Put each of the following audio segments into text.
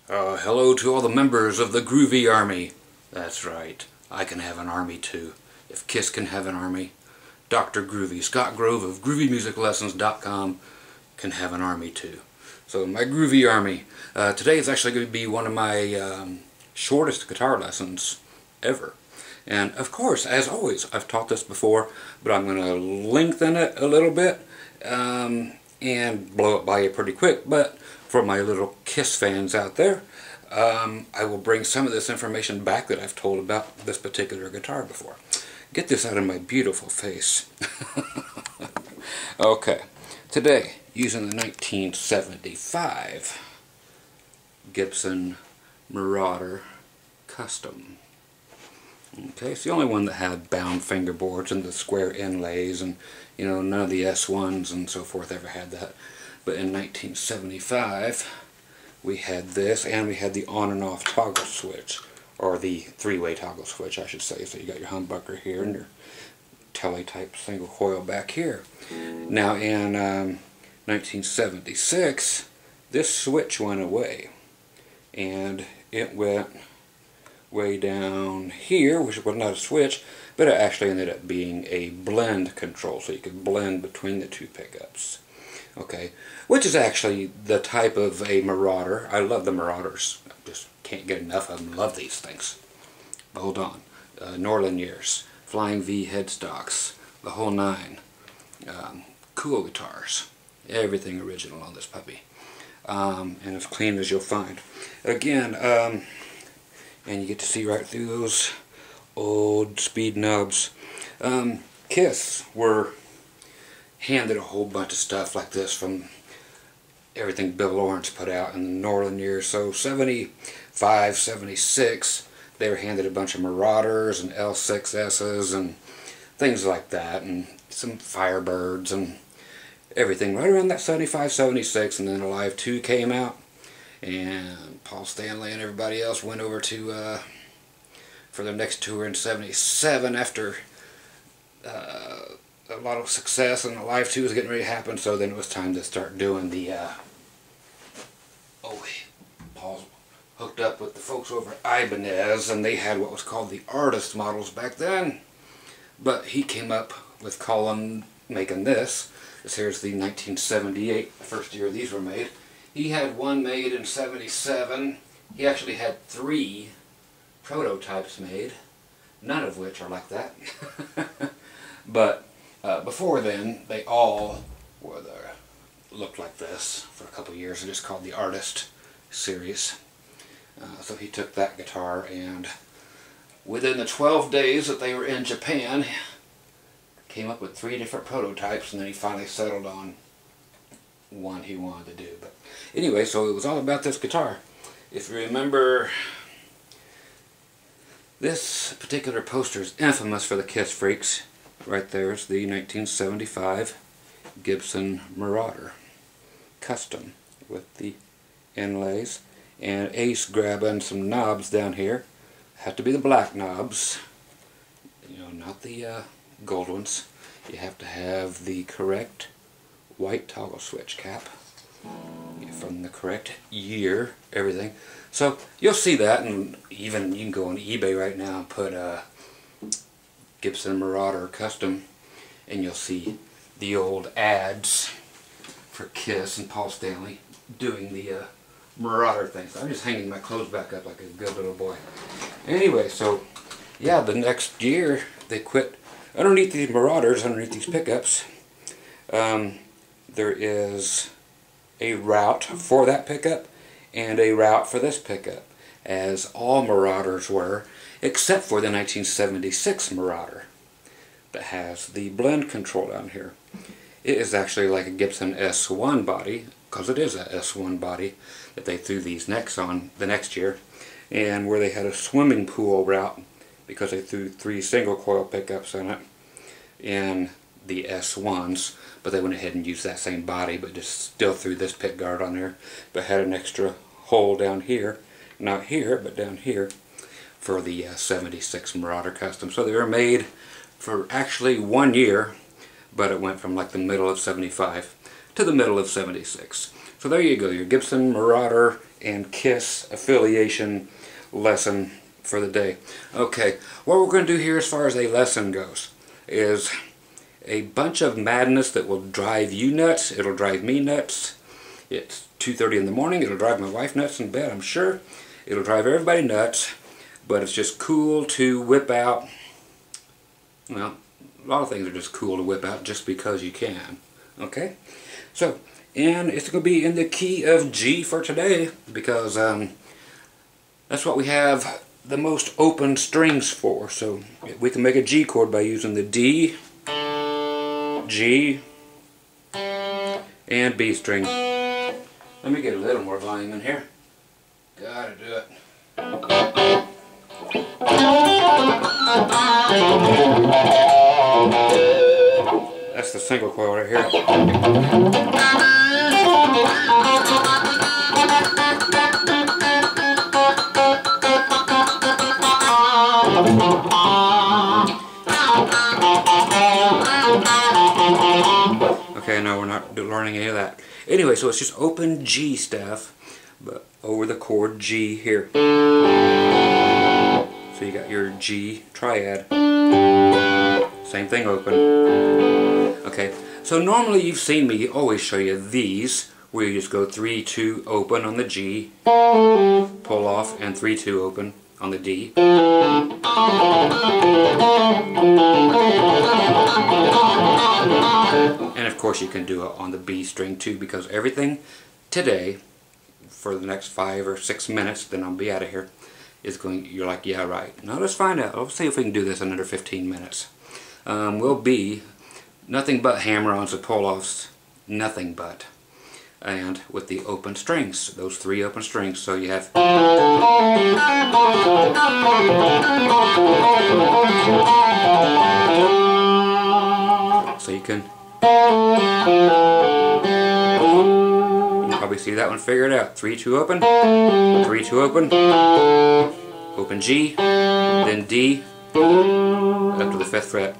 Hello to all the members of the Groovy Army. That's right, I can have an army too. If Kiss can have an army, Dr. Groovy, Scott Grove of GroovyMusicLessons.com can have an army too. So my Groovy Army. Today is actually going to be one of my shortest guitar lessons ever. And of course, as always, I've taught this before, but I'm going to lengthen it a little bit and blow it by you pretty quick. But for my little Kiss fans out there, I will bring some of this information back that I've told about this particular guitar before. Get this out of my beautiful face. Okay, today, using the 1975 Gibson Marauder Custom. Okay, it's the only one that had bound fingerboards and the square inlays, and you know, none of the S1s and so forth ever had that. But in 1975 we had this, and we had the on and off toggle switch, or the three-way toggle switch I should say. So you got your humbucker here and your teletype single coil back here. Now in 1976 this switch went away, and it went way down here, which was not a switch, but it actually ended up being a blend control, so you could blend between the two pickups. Okay, which is actually the type of a Marauder. I love the Marauders. I just can't get enough of them. Love these things. But hold on. Norland years, Flying V headstocks, the whole nine. Cool guitars. Everything original on this puppy. And as clean as you'll find. Again, and you get to see right through those old speed knobs. Kiss were handed a whole bunch of stuff like this from everything Bill Lawrence put out in the Norland years. So 75, 76, they were handed a bunch of Marauders and L6S's and things like that, and some Firebirds and everything right around that 75, 76, and then Alive 2 came out, and Paul Stanley and everybody else went over to for their next tour in 77 after a lot of success, and Alive 2 was getting ready to happen. So then it was time to start doing the Paul hooked up with the folks over at Ibanez, and they had what was called the artist models back then, but he came up with making this. This here's the 1978, the first year these were made. He had one made in 77. He actually had 3 prototypes made, none of which are like that. But before then, they all looked like this for a couple of years. They're just called the Artist series. So he took that guitar, and within the 12 days that they were in Japan, came up with 3 different prototypes, and then he finally settled on one he wanted to do. But anyway, so it was all about this guitar. If you remember, this particular poster is infamous for the Kiss freaks. Right there is the 1975 Gibson Marauder Custom with the inlays and Ace grabbing some knobs down here. Have to be the black knobs, you know, not the gold ones. You have to have the correct white toggle switch cap from the correct year, everything. So you'll see that, and even you can go on eBay right now and put Gibson Marauder Custom, and you'll see the old ads for Kiss and Paul Stanley doing the Marauder thing. So I'm just hanging my clothes back up like a good little boy. Anyway, so yeah, the next year they quit. Underneath these Marauders, underneath these pickups, there is a route for that pickup and a route for this pickup, as all Marauders were, except for the 1976 Marauder that has the blend control down here. It is actually like a Gibson S1 body, because it is a S1 body that they threw these necks on the next year, and where they had a swimming pool route because they threw 3 single coil pickups in it in the S1s, but they went ahead and used that same body, but just still threw this pick guard on there, but had an extra hole down here, not here, but down here, for the 76 Marauder Custom. So they were made for actually 1 year, but it went from like the middle of 75 to the middle of 76. So there you go, your Gibson Marauder and Kiss affiliation lesson for the day. Okay, what we're going to do here as far as a lesson goes is a bunch of madness that will drive you nuts. It'll drive me nuts. It's 2:30 in the morning. It'll drive my wife nuts in bed, I'm sure. It'll drive everybody nuts, but it's just cool to whip out. Well, a lot of things are just cool to whip out just because you can. Okay? So, and it's going to be in the key of G for today because that's what we have the most open strings for. So we can make a G chord by using the D, G, and B string. Let me get a little more volume in here. Gotta do it. That's the single coil right here. Okay, no, we're not learning any of that. Anyway, so it's just open G stuff, but over the chord G here. So you got your G triad. Same thing, open. Okay, so normally you've seen me always show you these, where you just go 3-2 open on the G, pull off, and 3-2 open on the D. And of course you can do it on the B string too, because everything today, for the next 5 or 6 minutes, then I'll be out of here, is going, you're like, yeah, right. Now let's find out. Let's see if we can do this in under 15 minutes. Will be nothing but hammer-ons and pull-offs, nothing but. And with the open strings, those 3 open strings. So you have, so you can probably see that one figured out. 3-2 open, 3-2 open, open G, then D, up to the 5th fret.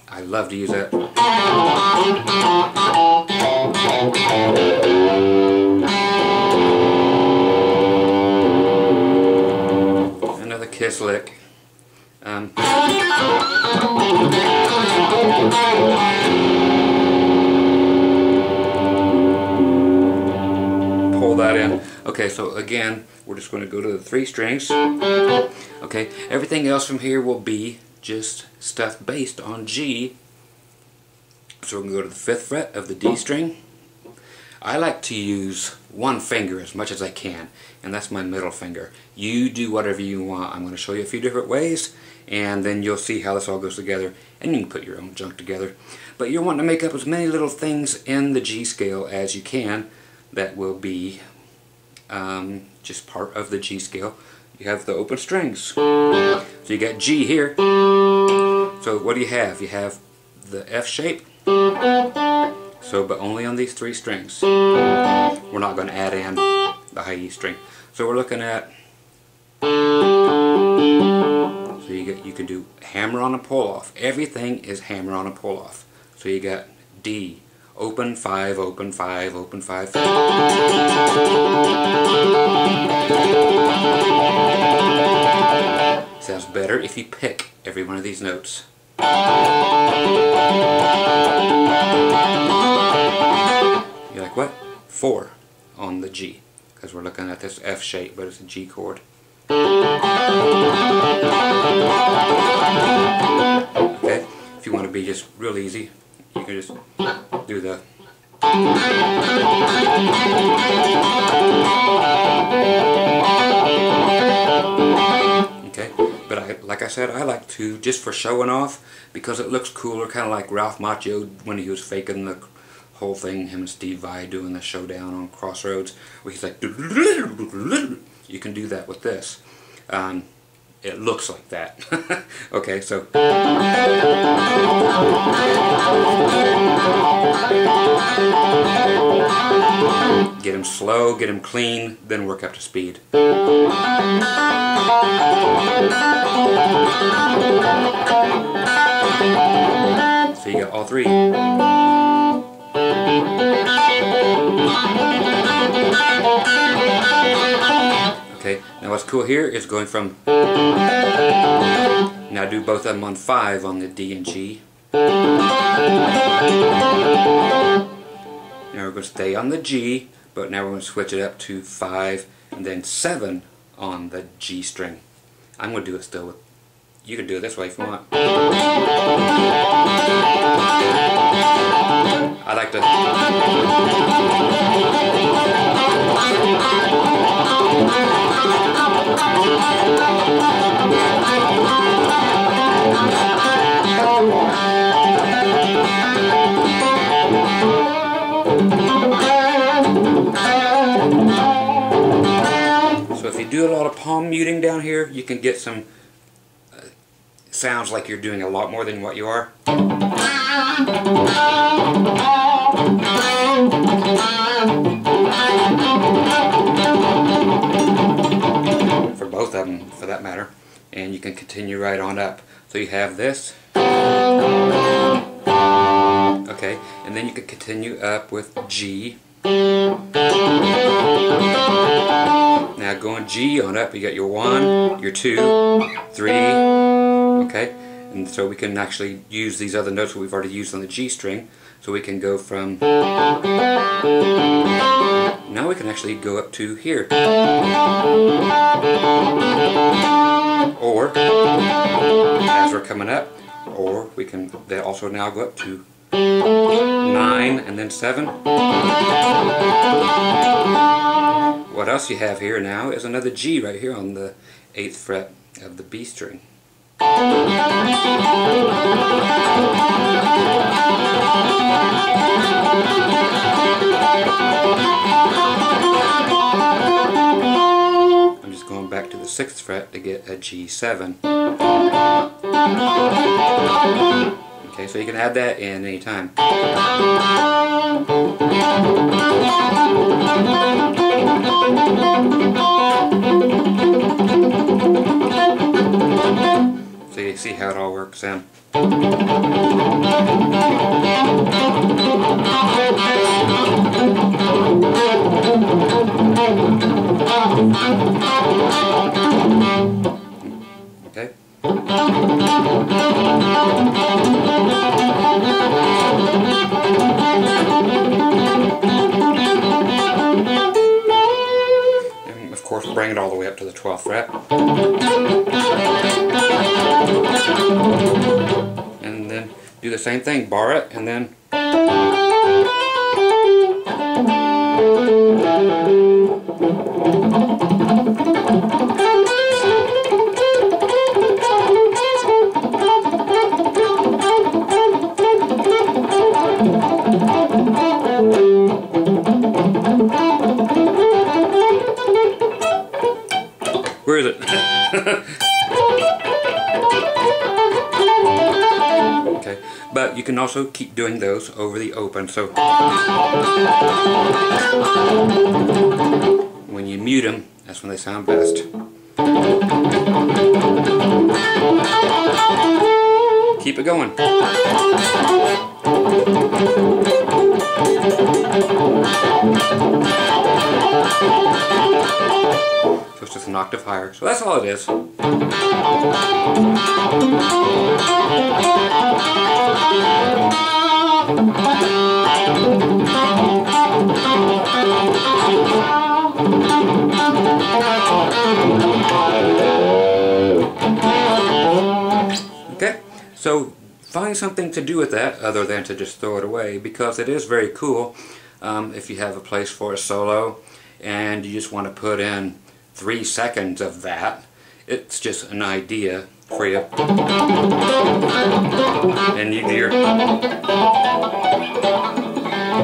I love to use that. Another Kiss lick. Pull that in. Okay, so again, we're just going to go to the 3 strings. Okay, everything else from here will be just stuff based on G. So we're going to go to the 5th fret of the D string. I like to use one finger as much as I can, and that's my middle finger. You do whatever you want. I'm going to show you a few different ways, and then you'll see how this all goes together, and you can put your own junk together. But you're wanting to make up as many little things in the G scale as you can that will be just part of the G scale. You have the open strings. So you got G here. So what do you have? You have the F shape. So, but only on these 3 strings. We're not going to add in the high E string. So we're looking at. So you can do hammer on a pull off. Everything is hammer on a pull off. So you got D, open 5, open 5, open 5. Sounds better if you pick every one of these notes. You're like, what? 4 on the G, because we're looking at this F shape, but it's a G chord. Okay, if you want to be just real easy, you can just do the. Okay, but like I said, I like to, just for showing off, because it looks cooler, kind of like Ralph Macchio when he was faking the whole thing, him and Steve Vai doing the showdown on Crossroads, where he's like, you can do that with this. It looks like that. Okay, so get him slow, get him clean, then work up to speed. So So you got all three. Okay, now what's cool here is going from, now do both of them on 5 on the D and G. Now we're going to stay on the G, but now we're going to switch it up to 5 and then 7 on the G string. I'm going to do it still with, you can do it this way if you want. I like to so if you do a lot of palm muting down here, you can get some sounds like you're doing a lot more than what you are. For both of them, for that matter. And you can continue right on up. So you have this. Okay, and then you can continue up with G. Now going G on up, you got your 1, your 2, 3, okay? And so we can actually use these other notes that we've already used on the G string. So we can go from, now we can actually go up to here. Or, as we're coming up, or we can then also now go up to 9 and then 7. What else you have here now is another G right here on the 8th fret of the B string. I'm just going back to the 6th fret to get a G7. Okay, so you can add that in any time. So you see how it all works in. Okay. And of course bring it all the way up to the 12th fret. And then do the same thing, bar it, and then where is it? Okay, but you can also keep doing those over the open. So when you mute them, that's when they sound best. Keep it going. So it's just an octave higher. So that's all it is. Okay, so find something to do with that other than to just throw it away, because it is very cool if you have a place for a solo and you just want to put in 3 seconds of that. It's just an idea for you. And you do your,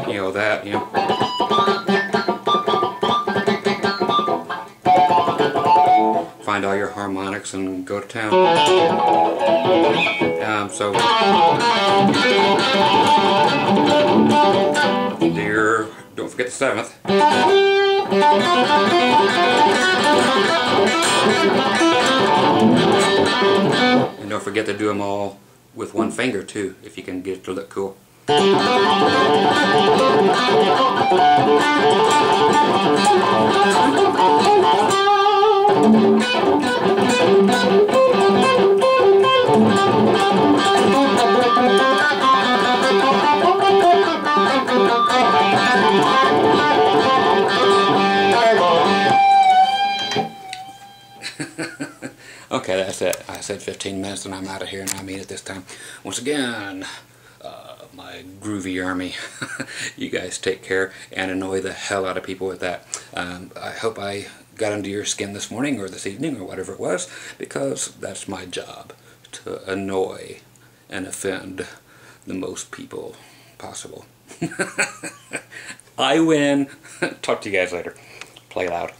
you know, that, you know. Find all your harmonics and go to town. So there, don't forget the 7th. And don't forget to do them all with one finger too, if you can get it to look cool. Okay, that's it. I said 15 minutes and I'm out of here, and I mean it this time. Once again, my groovy army. You guys take care and annoy the hell out of people with that. I hope I got under your skin this morning or this evening or whatever it was, because that's my job, to annoy and offend the most people possible. I win. Talk to you guys later. Play loud.